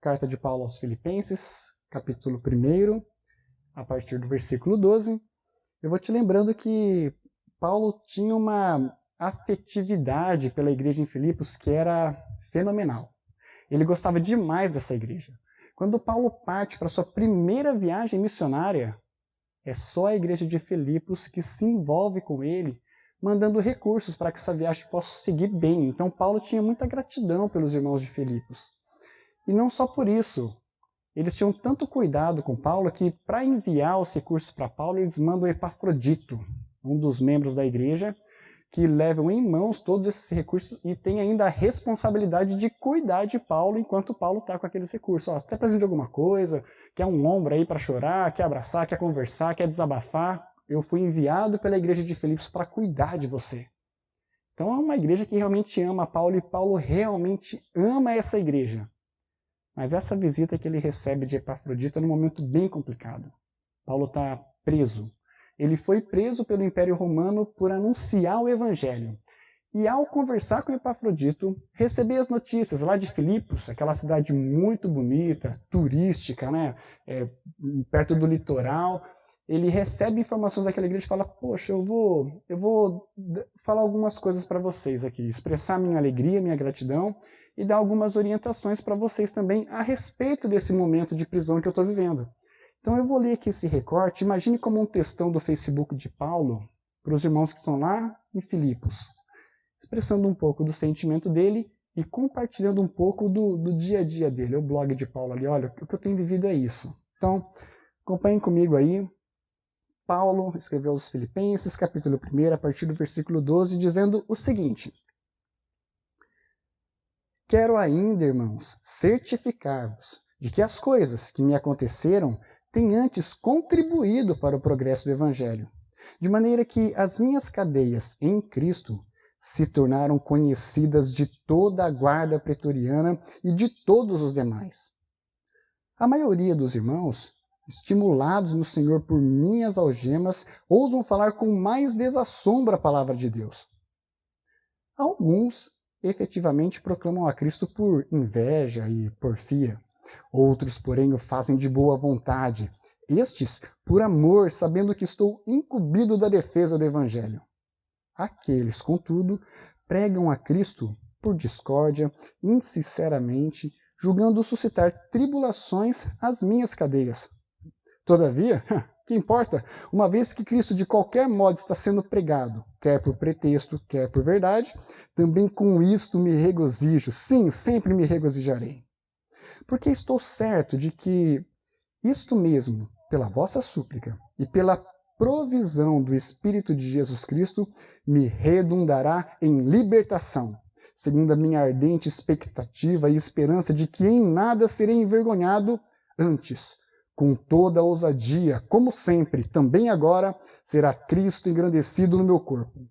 Carta de Paulo aos Filipenses, capítulo 1, a partir do versículo 12. Eu vou te lembrando que Paulo tinha uma afetividade pela igreja em Filipos que era fenomenal. Ele gostava demais dessa igreja. Quando Paulo parte para sua primeira viagem missionária, é só a igreja de Filipos que se envolve com ele, mandando recursos para que essa viagem possa seguir bem. Então Paulo tinha muita gratidão pelos irmãos de Filipos. E não só por isso, eles tinham tanto cuidado com Paulo que, para enviar os recursos para Paulo, eles mandam Epafrodito, um dos membros da igreja, que levam em mãos todos esses recursos e tem ainda a responsabilidade de cuidar de Paulo enquanto Paulo está com aqueles recursos. Ó, você está precisando de alguma coisa, quer um ombro aí para chorar, quer abraçar, quer conversar, quer desabafar, eu fui enviado pela igreja de Filipos para cuidar de você. Então é uma igreja que realmente ama Paulo e Paulo realmente ama essa igreja. Mas essa visita que ele recebe de Epafrodito é num momento bem complicado. Paulo está preso. Ele foi preso pelo Império Romano por anunciar o Evangelho. E ao conversar com Epafrodito, receber as notícias lá de Filipos, aquela cidade muito bonita, turística, né? Perto do litoral, ele recebe informações daquela igreja e fala: poxa, eu vou falar algumas coisas para vocês aqui, expressar minha alegria, minha gratidão e dar algumas orientações para vocês também a respeito desse momento de prisão que eu estou vivendo. Então eu vou ler aqui esse recorte, imagine como um textão do Facebook de Paulo para os irmãos que estão lá em Filipos, expressando um pouco do sentimento dele e compartilhando um pouco do dia a dia dele, o blog de Paulo ali. Olha, o que eu tenho vivido é isso. Então, acompanhem comigo aí. Paulo escreveu aos Filipenses, capítulo 1, a partir do versículo 12, dizendo o seguinte: quero ainda, irmãos, certificar-vos de que as coisas que me aconteceram têm antes contribuído para o progresso do Evangelho, de maneira que as minhas cadeias em Cristo se tornaram conhecidas de toda a guarda pretoriana e de todos os demais. A maioria dos irmãos, estimulados no Senhor por minhas algemas, ousam falar com mais desassombro a palavra de Deus. Alguns efetivamente proclamam a Cristo por inveja e porfia. Outros, porém, o fazem de boa vontade. Estes, por amor, sabendo que estou incumbido da defesa do Evangelho. Aqueles, contudo, pregam a Cristo por discórdia, insinceramente, julgando suscitar tribulações às minhas cadeias. Todavia, que importa, uma vez que Cristo de qualquer modo está sendo pregado, quer por pretexto, quer por verdade, também com isto me regozijo, sim, sempre me regozijarei. Porque estou certo de que isto mesmo, pela vossa súplica e pela provisão do Espírito de Jesus Cristo, me redundará em libertação, segundo a minha ardente expectativa e esperança de que em nada serei envergonhado, antes, com toda a ousadia, como sempre, também agora, será Cristo engrandecido no meu corpo,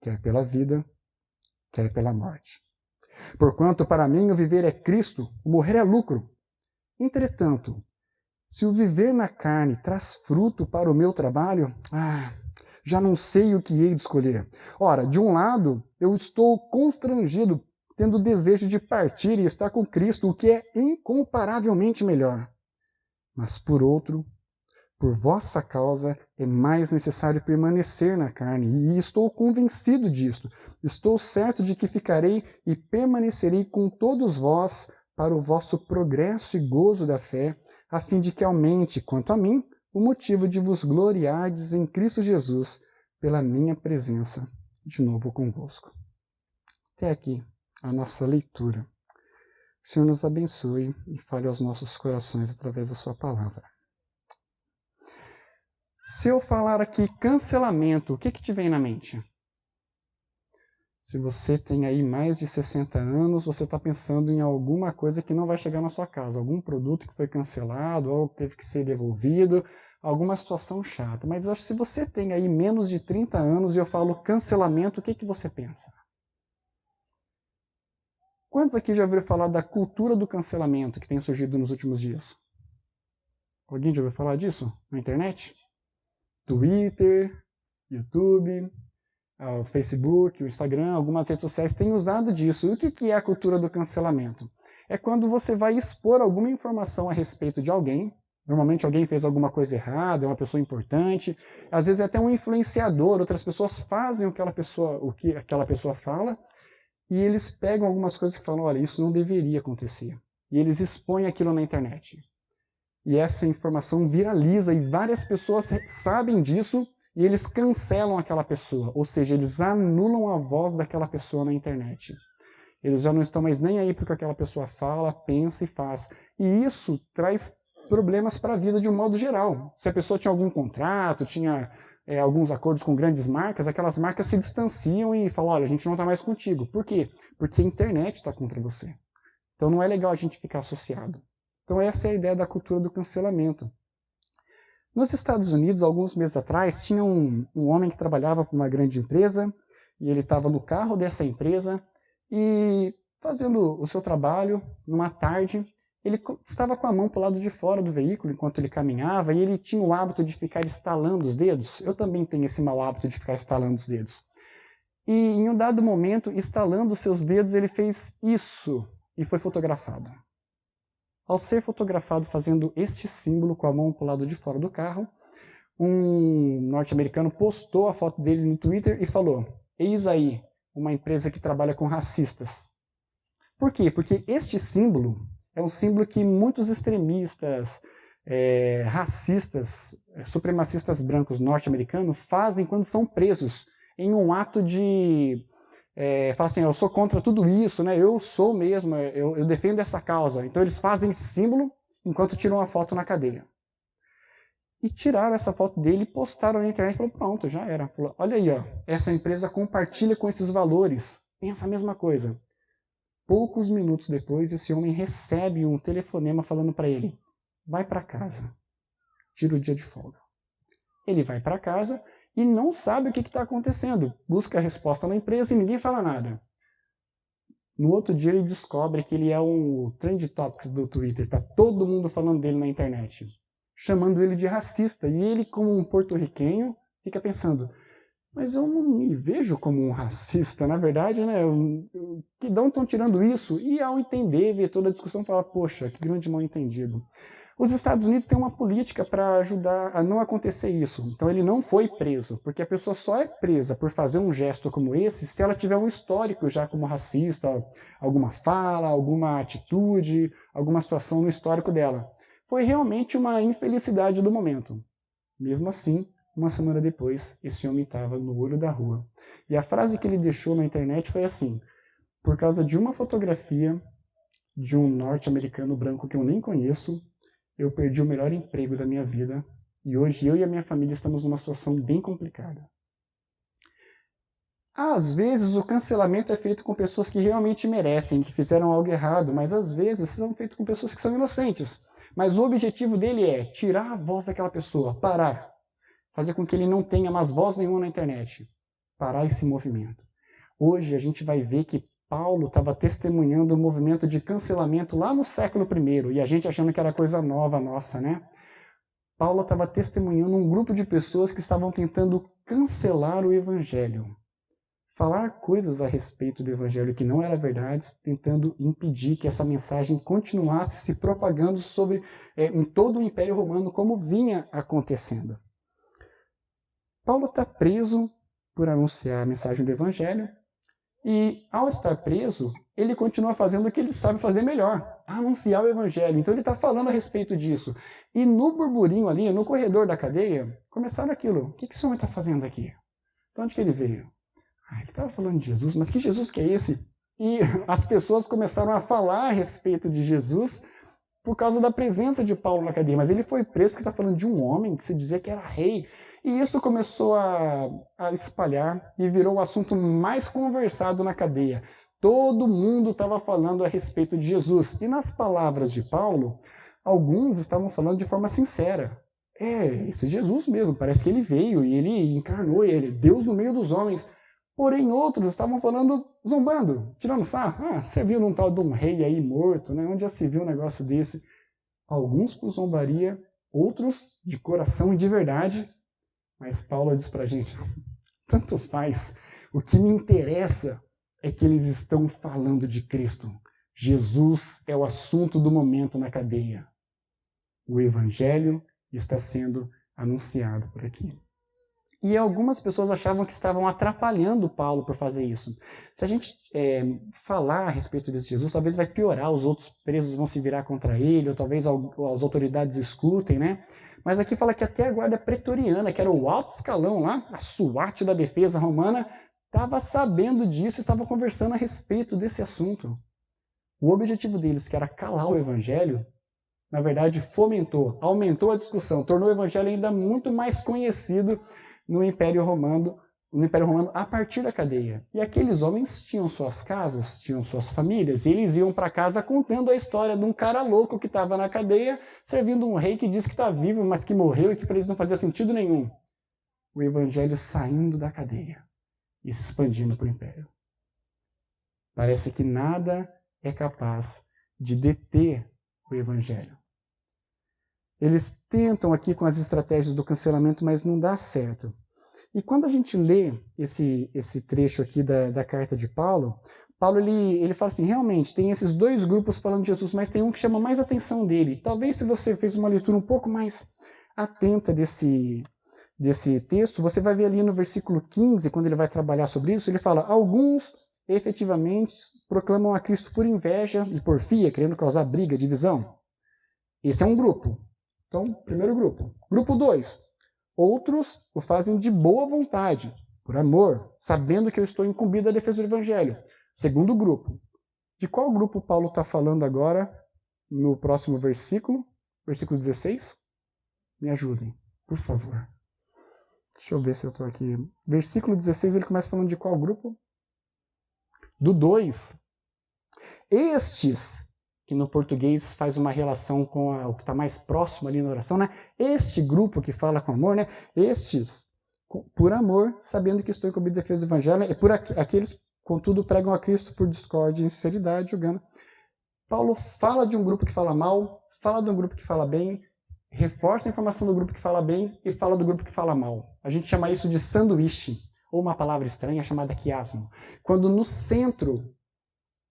quer pela vida, quer pela morte. Porquanto para mim o viver é Cristo, o morrer é lucro. Entretanto, se o viver na carne traz fruto para o meu trabalho, já não sei o que hei de escolher. Ora, de um lado, eu estou constrangido, tendo desejo de partir e estar com Cristo, o que é incomparavelmente melhor. Mas por outro, por vossa causa, é mais necessário permanecer na carne, e estou convencido disto. Estou certo de que ficarei e permanecerei com todos vós para o vosso progresso e gozo da fé, a fim de que aumente, quanto a mim, o motivo de vos gloriardes em Cristo Jesus, pela minha presença de novo convosco. Até aqui a nossa leitura. O Senhor nos abençoe e fale aos nossos corações através da sua palavra. Se eu falar aqui cancelamento, o que te vem na mente? Se você tem aí mais de 60 anos, você está pensando em alguma coisa que não vai chegar na sua casa. Algum produto que foi cancelado, algo que teve que ser devolvido, alguma situação chata. Mas eu acho que se você tem aí menos de 30 anos e eu falo cancelamento, o que você pensa? Quantos aqui já ouviram falar da cultura do cancelamento que tem surgido nos últimos dias? Alguém já ouviu falar disso na internet? Twitter, YouTube, o Facebook, o Instagram, algumas redes sociais têm usado disso. E o que é a cultura do cancelamento? é quando você vai expor alguma informação a respeito de alguém. Normalmente alguém fez alguma coisa errada, é uma pessoa importante, às vezes é até um influenciador, outras pessoas fazem o que aquela pessoa fala, e eles pegam algumas coisas e falam, olha, isso não deveria acontecer. E eles expõem aquilo na internet. E essa informação viraliza e várias pessoas sabem disso e eles cancelam aquela pessoa, ou seja, eles anulam a voz daquela pessoa na internet. Eles já não estão mais nem aí para o que aquela pessoa fala, pensa e faz. E isso traz problemas para a vida de um modo geral. Se a pessoa tinha algum contrato, tinha alguns acordos com grandes marcas, aquelas marcas se distanciam e falam, olha, a gente não está mais contigo. Por quê? Porque a internet está contra você. Então não é legal a gente ficar associado. Então essa é a ideia da cultura do cancelamento. Nos Estados Unidos, alguns meses atrás, tinha um homem que trabalhava para uma grande empresa e ele estava no carro dessa empresa e fazendo o seu trabalho, numa tarde, ele estava com a mão para o lado de fora do veículo enquanto ele caminhava e ele tinha o hábito de ficar estalando os dedos. Eu também tenho esse mau hábito de ficar estalando os dedos. E em um dado momento, estalando os seus dedos, ele fez isso e foi fotografado. Ao ser fotografado fazendo este símbolo com a mão para o lado de fora do carro, um norte-americano postou a foto dele no Twitter e falou, eis aí uma empresa que trabalha com racistas. Por quê? Porque este símbolo é um símbolo que muitos extremistas, racistas, supremacistas brancos norte-americanos fazem quando são presos em um ato de... fala assim, eu sou contra tudo isso, né? Eu sou mesmo, eu defendo essa causa. Então eles fazem esse símbolo enquanto tiram a foto na cadeia. E tiraram essa foto dele e postaram na internet e falaram, pronto, já era. Falou, olha aí, ó, essa empresa compartilha com esses valores, pensa a mesma coisa. Poucos minutos depois, esse homem recebe um telefonema falando para ele, vai para casa, tira o dia de folga. Ele vai para casa e não sabe o que está acontecendo. Busca a resposta na empresa e ninguém fala nada. No outro dia ele descobre que ele é um trend topics do Twitter. Está todo mundo falando dele na internet. Chamando ele de racista. E ele, como um porto-riquenho, fica pensando, mas eu não me vejo como um racista, na verdade, né? Que de onde estão tirando isso? E ao entender, ver toda a discussão, fala, poxa, que grande mal-entendido. Os Estados Unidos têm uma política para ajudar a não acontecer isso. Então ele não foi preso, porque a pessoa só é presa por fazer um gesto como esse se ela tiver um histórico já como racista, alguma fala, alguma atitude, alguma situação no histórico dela. Foi realmente uma infelicidade do momento. Mesmo assim, uma semana depois, esse homem estava no olho da rua. E a frase que ele deixou na internet foi assim, por causa de uma fotografia de um norte-americano branco que eu nem conheço, eu perdi o melhor emprego da minha vida e hoje eu e a minha família estamos numa situação bem complicada. Às vezes o cancelamento é feito com pessoas que realmente merecem, que fizeram algo errado, mas às vezes são feitos com pessoas que são inocentes. Mas o objetivo dele é tirar a voz daquela pessoa, parar, fazer com que ele não tenha mais voz nenhuma na internet, parar esse movimento. Hoje a gente vai ver que Paulo estava testemunhando o movimento de cancelamento lá no século I, e a gente achando que era coisa nova nossa, né? Paulo estava testemunhando um grupo de pessoas que estavam tentando cancelar o evangelho. Falar coisas a respeito do evangelho que não era verdade, tentando impedir que essa mensagem continuasse se propagando em todo o Império Romano, como vinha acontecendo. Paulo está preso por anunciar a mensagem do evangelho, e ao estar preso, ele continua fazendo o que ele sabe fazer melhor, anunciar o evangelho. Então ele está falando a respeito disso. E no burburinho ali, no corredor da cadeia, começaram aquilo. O que esse homem está fazendo aqui? De onde que ele veio? Ele estava falando de Jesus, mas que Jesus que é esse? E as pessoas começaram a falar a respeito de Jesus por causa da presença de Paulo na cadeia. Mas ele foi preso porque está falando de um homem que se dizia que era rei. E isso começou a espalhar e virou o assunto mais conversado na cadeia. Todo mundo estava falando a respeito de Jesus. E nas palavras de Paulo, alguns estavam falando de forma sincera. Esse Jesus mesmo, parece que ele veio e ele encarnou, ele é Deus no meio dos homens. Porém, outros estavam falando, zombando, tirando sarro. Você viu num tal de um rei aí morto, né? Onde já se viu um negócio desse? Alguns por zombaria, outros de coração e de verdade. Mas Paulo diz pra gente, tanto faz. O que me interessa é que eles estão falando de Cristo. Jesus é o assunto do momento na cadeia. O evangelho está sendo anunciado por aqui. E algumas pessoas achavam que estavam atrapalhando Paulo por fazer isso. Se a gente falar a respeito desse Jesus, talvez vai piorar, os outros presos vão se virar contra ele, ou talvez as autoridades escutem, né? Mas aqui fala que até a guarda pretoriana, que era o alto escalão lá, a SWAT da defesa romana, estava sabendo disso e estava conversando a respeito desse assunto. O objetivo deles, que era calar o evangelho, na verdade fomentou, aumentou a discussão, tornou o evangelho ainda muito mais conhecido no Império Romano a partir da cadeia. E aqueles homens tinham suas casas, tinham suas famílias, e eles iam para casa contando a história de um cara louco que estava na cadeia, servindo um rei que diz que está vivo, mas que morreu e que para eles não fazia sentido nenhum. O evangelho saindo da cadeia e se expandindo para o Império. Parece que nada é capaz de deter o evangelho. Eles tentam aqui com as estratégias do cancelamento, mas não dá certo. E quando a gente lê esse trecho aqui da carta de Paulo, ele fala assim, realmente, tem esses dois grupos falando de Jesus, mas tem um que chama mais atenção dele. Talvez se você fez uma leitura um pouco mais atenta desse texto, você vai ver ali no versículo 15, quando ele vai trabalhar sobre isso, ele fala, alguns efetivamente proclamam a Cristo por inveja e porfia, querendo causar briga, divisão. Esse é um grupo. Então, primeiro grupo. Grupo 2. Outros o fazem de boa vontade, por amor, sabendo que eu estou incumbido da defesa do evangelho. Segundo grupo. De qual grupo Paulo está falando agora no próximo versículo? Versículo 16? Me ajudem, por favor. Deixa eu ver se eu estou aqui. Versículo 16, ele começa falando de qual grupo? Do 2. Estes, que no português faz uma relação com o que está mais próximo ali na oração, né? Este grupo que fala com amor, né? Estes, por amor, sabendo que estou incumbido da defesa do evangelho, e por aqueles, contudo, pregam a Cristo por discórdia e insinceridade, julgando. Paulo fala de um grupo que fala mal, fala de um grupo que fala bem, reforça a informação do grupo que fala bem e fala do grupo que fala mal. A gente chama isso de sanduíche, ou uma palavra estranha chamada quiasmo. Quando no centro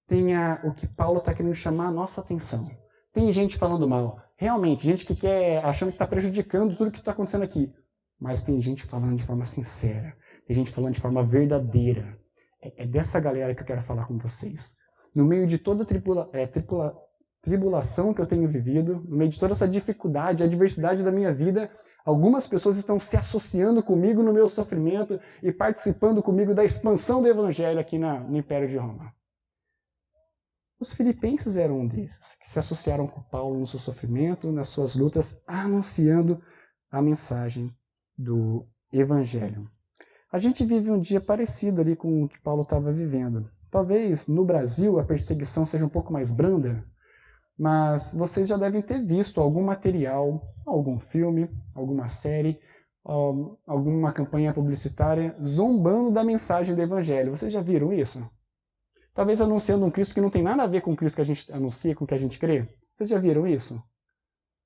tem o que Paulo está querendo chamar a nossa atenção. Tem gente falando mal. Realmente, gente que quer, achando que está prejudicando tudo que está acontecendo aqui. Mas tem gente falando de forma sincera. Tem gente falando de forma verdadeira. É dessa galera que eu quero falar com vocês. No meio de toda a tribulação que eu tenho vivido, no meio de toda essa dificuldade, adversidade da minha vida, algumas pessoas estão se associando comigo no meu sofrimento e participando comigo da expansão do evangelho aqui no Império de Roma. Os filipenses eram um desses, que se associaram com Paulo no seu sofrimento, nas suas lutas, anunciando a mensagem do Evangelho. A gente vive um dia parecido ali com o que Paulo estava vivendo. Talvez no Brasil a perseguição seja um pouco mais branda, mas vocês já devem ter visto algum material, algum filme, alguma série, alguma campanha publicitária zombando da mensagem do Evangelho. Vocês já viram isso? Talvez anunciando um Cristo que não tem nada a ver com o Cristo que a gente anuncia, com o que a gente crê. Vocês já viram isso?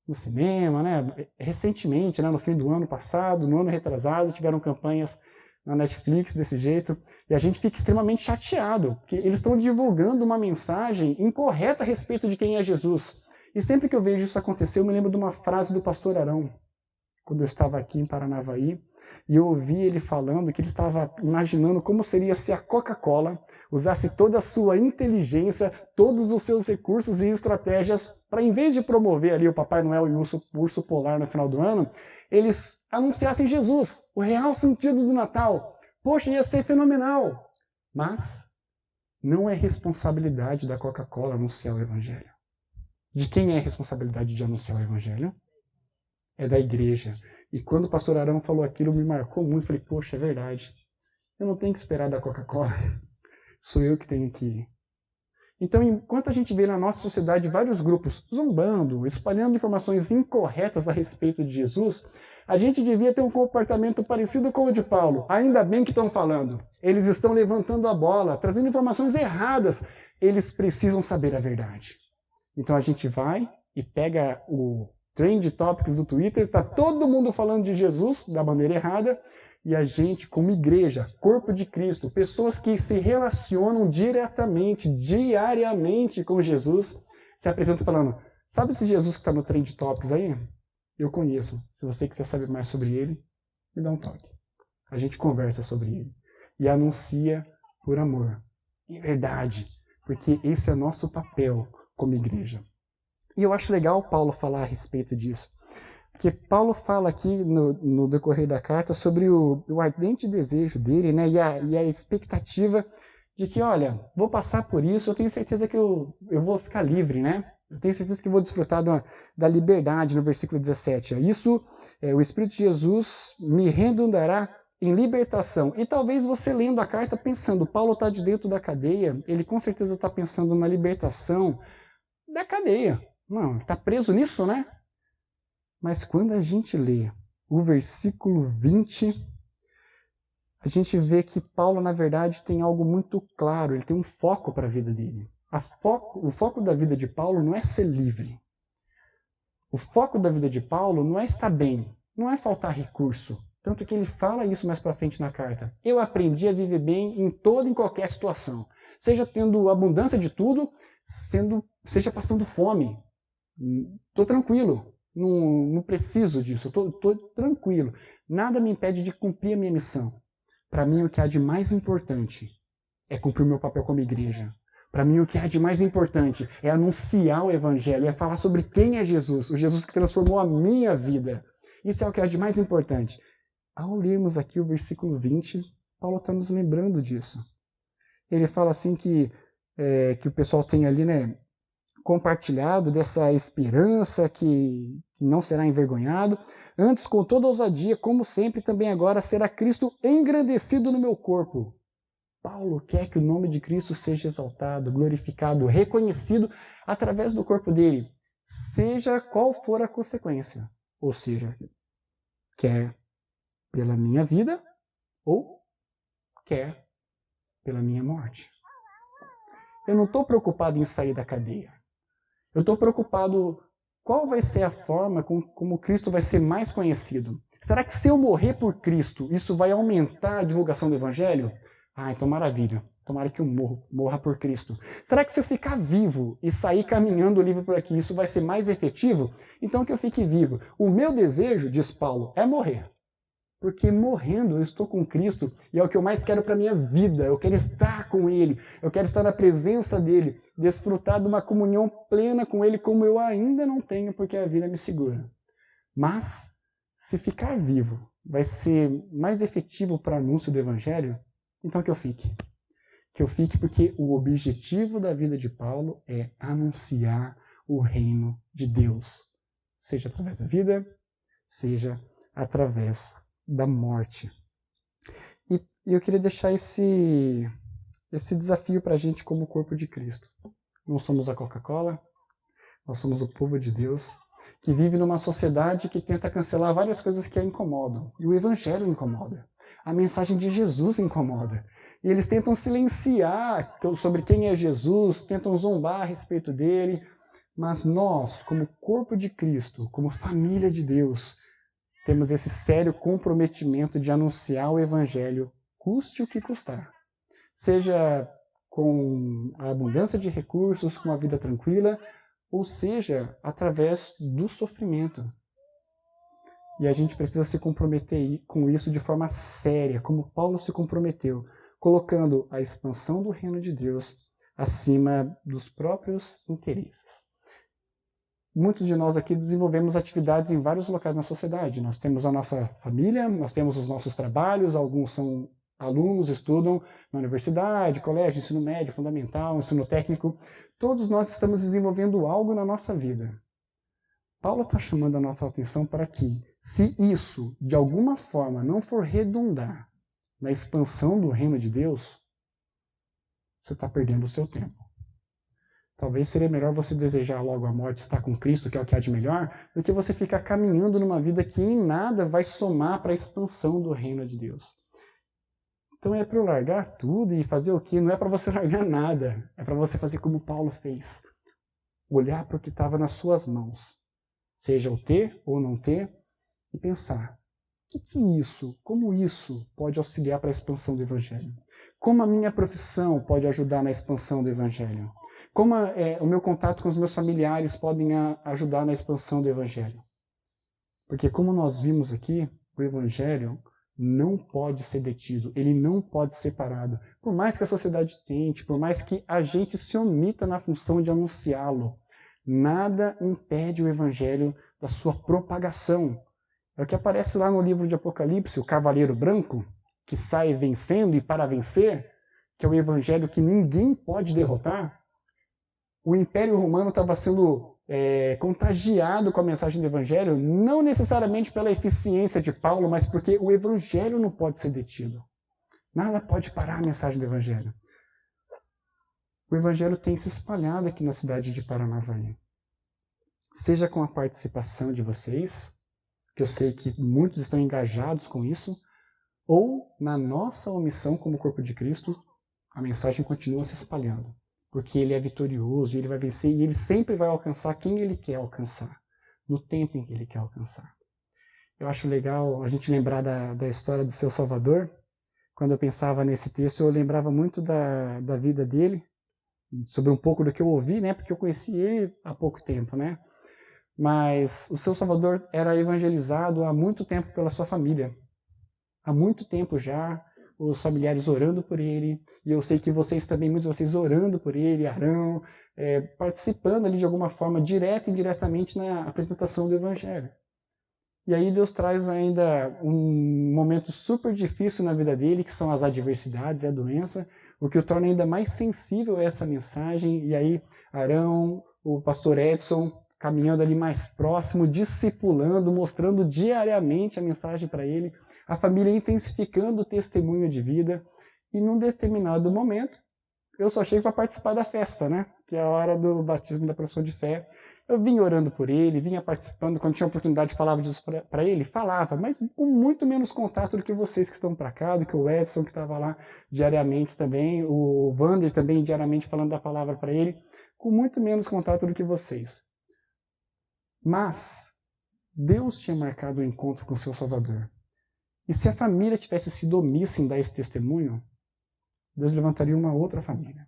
No cinema, né? Recentemente, né? No fim do ano passado, no ano retrasado, tiveram campanhas na Netflix desse jeito. E a gente fica extremamente chateado, porque eles estão divulgando uma mensagem incorreta a respeito de quem é Jesus. E sempre que eu vejo isso acontecer, eu me lembro de uma frase do pastor Arão, quando eu estava aqui em Paranavaí, e eu ouvi ele falando que ele estava imaginando como seria se a Coca-Cola usasse toda a sua inteligência, todos os seus recursos e estratégias para, em vez de promover ali o Papai Noel e o urso polar no final do ano, eles anunciassem Jesus, o real sentido do Natal. Poxa, ia ser fenomenal! Mas não é responsabilidade da Coca-Cola anunciar o Evangelho. De quem é a responsabilidade de anunciar o Evangelho? É da igreja. E quando o pastor Arão falou aquilo, me marcou muito. Falei, poxa, é verdade. Eu não tenho que esperar da Coca-Cola. Sou eu que tenho que ir. Então, enquanto a gente vê na nossa sociedade vários grupos zombando, espalhando informações incorretas a respeito de Jesus, a gente devia ter um comportamento parecido com o de Paulo. Ainda bem que estão falando. Eles estão levantando a bola, trazendo informações erradas. Eles precisam saber a verdade. Então a gente vai e pega o Trend Topics do Twitter, está todo mundo falando de Jesus da maneira errada, E a gente, como igreja, corpo de Cristo, pessoas que se relacionam diretamente, diariamente com Jesus, se apresentam falando, sabe esse Jesus que está no Trend Topics aí? Eu conheço. Se você quiser saber mais sobre ele, me dá um toque. A gente conversa sobre ele. E anuncia por amor. Em verdade. Porque esse é nosso papel como igreja. E eu acho legal Paulo falar a respeito disso. Porque Paulo fala aqui no decorrer da carta sobre o ardente desejo dele, né, e a expectativa de que, olha, vou passar por isso, eu tenho certeza que eu vou ficar livre, né? Eu tenho certeza que vou desfrutar da liberdade, no versículo 17. Isso, o Espírito de Jesus me redundará em libertação. E talvez você lendo a carta pensando, Paulo está de dentro da cadeia, ele com certeza está pensando na libertação da cadeia. Não, está preso nisso, né? Mas quando a gente lê o versículo 20, a gente vê que Paulo, na verdade, tem algo muito claro, ele tem um foco para a vida dele. O foco da vida de Paulo não é ser livre. O foco da vida de Paulo não é estar bem, não é faltar recurso. Tanto que ele fala isso mais para frente na carta. Eu aprendi a viver bem em toda e qualquer situação. Seja tendo abundância de tudo, seja passando fome. Estou tranquilo. Não preciso disso, estou tranquilo. Nada me impede de cumprir a minha missão. Para mim, o que há de mais importante é cumprir o meu papel como igreja. Para mim, o que há de mais importante é anunciar o Evangelho, é falar sobre quem é Jesus, o Jesus que transformou a minha vida. Isso é o que há de mais importante. Ao lermos aqui o versículo 20, Paulo está nos lembrando disso. Ele fala assim que o pessoal tem ali, né, compartilhado dessa esperança que não será envergonhado. Antes, com toda ousadia, como sempre, também agora será Cristo engrandecido no meu corpo. Paulo quer que o nome de Cristo seja exaltado, glorificado, reconhecido através do corpo dele, seja qual for a consequência. Ou seja, quer pela minha vida ou quer pela minha morte. Eu não estou preocupado em sair da cadeia. Eu estou preocupado qual vai ser a forma como Cristo vai ser mais conhecido. Será que se eu morrer por Cristo, isso vai aumentar a divulgação do Evangelho? Ah, então maravilha. Tomara que eu morra por Cristo. Será que se eu ficar vivo e sair caminhando livre por aqui, isso vai ser mais efetivo? Então que eu fique vivo. O meu desejo, diz Paulo, é morrer. Porque morrendo eu estou com Cristo e é o que eu mais quero para a minha vida. Eu quero estar com Ele, eu quero estar na presença dEle, desfrutar de uma comunhão plena com Ele como eu ainda não tenho porque a vida me segura. Mas, se ficar vivo vai ser mais efetivo para o anúncio do Evangelho, então que eu fique. Que eu fique porque o objetivo da vida de Paulo é anunciar o reino de Deus. Seja através da vida, seja através da morte. E eu queria deixar esse desafio para a gente como corpo de Cristo. Não somos a Coca-Cola, nós somos o povo de Deus, que vive numa sociedade que tenta cancelar várias coisas que a incomodam. E o Evangelho incomoda. A mensagem de Jesus incomoda. E eles tentam silenciar sobre quem é Jesus, tentam zombar a respeito dele. Mas nós, como corpo de Cristo, como família de Deus, temos esse sério comprometimento de anunciar o Evangelho, custe o que custar. Seja com a abundância de recursos, com a vida tranquila, ou seja, através do sofrimento. E a gente precisa se comprometer com isso de forma séria, como Paulo se comprometeu, colocando a expansão do reino de Deus acima dos próprios interesses. Muitos de nós aqui desenvolvemos atividades em vários locais na sociedade. Nós temos a nossa família, nós temos os nossos trabalhos, alguns são alunos, estudam na universidade, colégio, ensino médio, fundamental, ensino técnico. Todos nós estamos desenvolvendo algo na nossa vida. Paulo está chamando a nossa atenção para que, se isso, de alguma forma, não for redundar na expansão do reino de Deus, você está perdendo o seu tempo. Talvez seria melhor você desejar logo a morte, estar com Cristo, que é o que há de melhor, do que você ficar caminhando numa vida que em nada vai somar para a expansão do reino de Deus. Então é para eu largar tudo e fazer o quê? Não é para você largar nada. É para você fazer como Paulo fez. Olhar para o que estava nas suas mãos. Seja o ter ou não ter, e pensar. como isso pode auxiliar para a expansão do Evangelho? Como a minha profissão pode ajudar na expansão do Evangelho? Como o meu contato com os meus familiares podem ajudar na expansão do Evangelho? Porque como nós vimos aqui, o Evangelho não pode ser detido, ele não pode ser parado. Por mais que a sociedade tente, por mais que a gente se omita na função de anunciá-lo, nada impede o Evangelho da sua propagação. É o que aparece lá no livro de Apocalipse, o cavaleiro branco, que sai vencendo e para vencer, que é o Evangelho que ninguém pode derrotar. O Império Romano estava sendo contagiado com a mensagem do Evangelho, não necessariamente pela eficiência de Paulo, mas porque o Evangelho não pode ser detido. Nada pode parar a mensagem do Evangelho. O Evangelho tem se espalhado aqui na cidade de Paranavaí. Seja com a participação de vocês, que eu sei que muitos estão engajados com isso, ou na nossa omissão como corpo de Cristo, a mensagem continua se espalhando. Porque ele é vitorioso, ele vai vencer e ele sempre vai alcançar quem ele quer alcançar, no tempo em que ele quer alcançar. Eu acho legal a gente lembrar da história do seu Salvador. Quando eu pensava nesse texto, eu lembrava muito da vida dele, sobre um pouco do que eu ouvi, né? Porque eu conheci ele há pouco tempo, né? Mas o seu Salvador era evangelizado há muito tempo pela sua família. Há muito tempo já, os familiares orando por ele, e eu sei que vocês também, muitos de vocês orando por ele, Arão, participando ali de alguma forma, direta e indiretamente na apresentação do Evangelho. E aí Deus traz ainda um momento super difícil na vida dele, que são as adversidades e a doença, o que o torna ainda mais sensível a essa mensagem, e aí Arão, o pastor Edson, caminhando ali mais próximo, discipulando, mostrando diariamente a mensagem para ele, a família intensificando o testemunho de vida, e num determinado momento, eu só chego para participar da festa, né? Que é a hora do batismo da profissão de fé. Eu vinha orando por ele, vinha participando, quando tinha oportunidade falava disso para ele, falava, mas com muito menos contato do que vocês que estão para cá, do que o Edson que estava lá diariamente também, o Wander também diariamente falando da palavra para ele, com muito menos contato do que vocês. Mas Deus tinha marcado o encontro com o seu Salvador. E se a família tivesse sido omissa em dar esse testemunho, Deus levantaria uma outra família.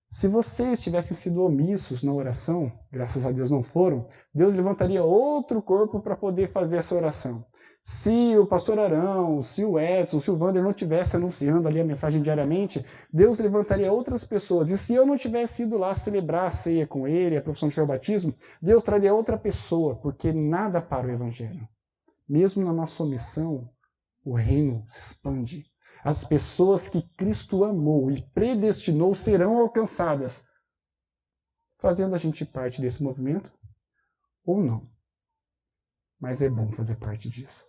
Se vocês tivessem sido omissos na oração, graças a Deus não foram, Deus levantaria outro corpo para poder fazer essa oração. Se o pastor Arão, se o Edson, se o Wander não tivesse anunciando ali a mensagem diariamente, Deus levantaria outras pessoas. E se eu não tivesse ido lá celebrar a ceia com ele, a profissão de fé e o batismo, Deus traria outra pessoa, porque nada para o Evangelho. Mesmo na nossa omissão, o reino se expande. As pessoas que Cristo amou e predestinou serão alcançadas, fazendo a gente parte desse movimento ou não. Mas é bom fazer parte disso.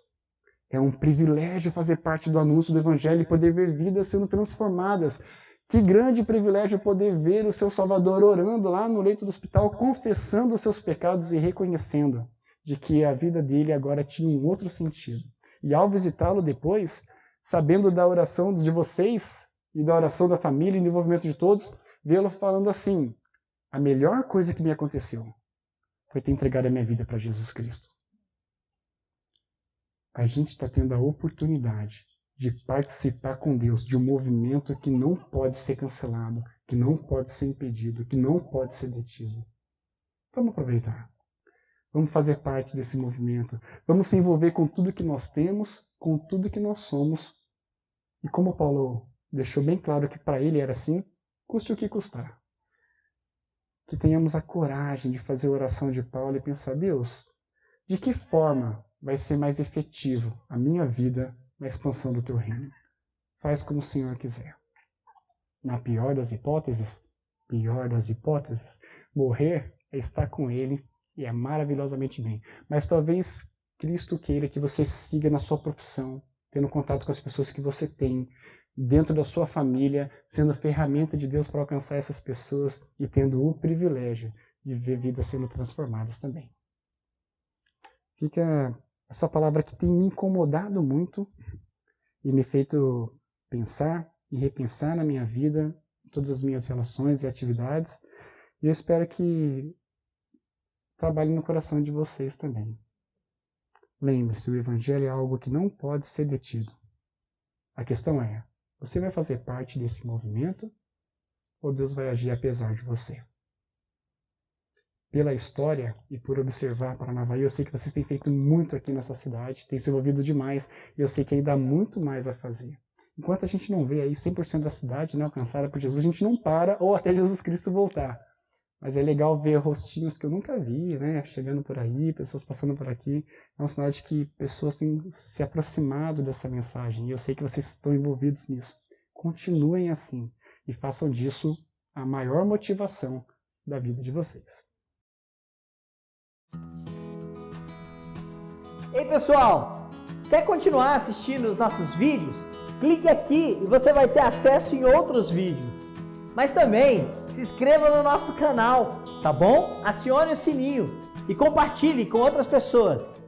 É um privilégio fazer parte do anúncio do Evangelho e poder ver vidas sendo transformadas. Que grande privilégio poder ver o seu Salvador orando lá no leito do hospital, confessando os seus pecados e reconhecendo de que a vida dele agora tinha um outro sentido. E ao visitá-lo depois, sabendo da oração de vocês e da oração da família e do envolvimento de todos, vê-lo falando assim, a melhor coisa que me aconteceu foi ter entregado a minha vida para Jesus Cristo. A gente está tendo a oportunidade de participar com Deus de um movimento que não pode ser cancelado, que não pode ser impedido, que não pode ser detido. Vamos aproveitar. Vamos fazer parte desse movimento. Vamos se envolver com tudo que nós temos, com tudo que nós somos. E como Paulo deixou bem claro que para ele era assim, custe o que custar. Que tenhamos a coragem de fazer a oração de Paulo e pensar, Deus, de que forma vai ser mais efetivo a minha vida na expansão do teu reino? Faz como o Senhor quiser. Na pior das hipóteses, morrer é estar com Ele e é maravilhosamente bem. Mas talvez Cristo queira que você siga na sua profissão, tendo contato com as pessoas que você tem, dentro da sua família, sendo ferramenta de Deus para alcançar essas pessoas e tendo o privilégio de ver vidas sendo transformadas também. Fica essa palavra que tem me incomodado muito e me feito pensar e repensar na minha vida, em todas as minhas relações e atividades. E eu espero que trabalhe no coração de vocês também. Lembre-se, o Evangelho é algo que não pode ser detido. A questão é, você vai fazer parte desse movimento ou Deus vai agir apesar de você? Pela história e por observar Paranavaí, eu sei que vocês têm feito muito aqui nessa cidade, têm se envolvido demais, e eu sei que ainda há muito mais a fazer. Enquanto a gente não vê aí 100% da cidade, né, alcançada por Jesus, a gente não para ou até Jesus Cristo voltar. Mas é legal ver rostinhos que eu nunca vi, né, chegando por aí, pessoas passando por aqui. É um sinal de que pessoas têm se aproximado dessa mensagem, e eu sei que vocês estão envolvidos nisso. Continuem assim e façam disso a maior motivação da vida de vocês. Ei pessoal, quer continuar assistindo os nossos vídeos? Clique aqui e você vai ter acesso em outros vídeos. Mas também se inscreva no nosso canal, tá bom? Acione o sininho e compartilhe com outras pessoas.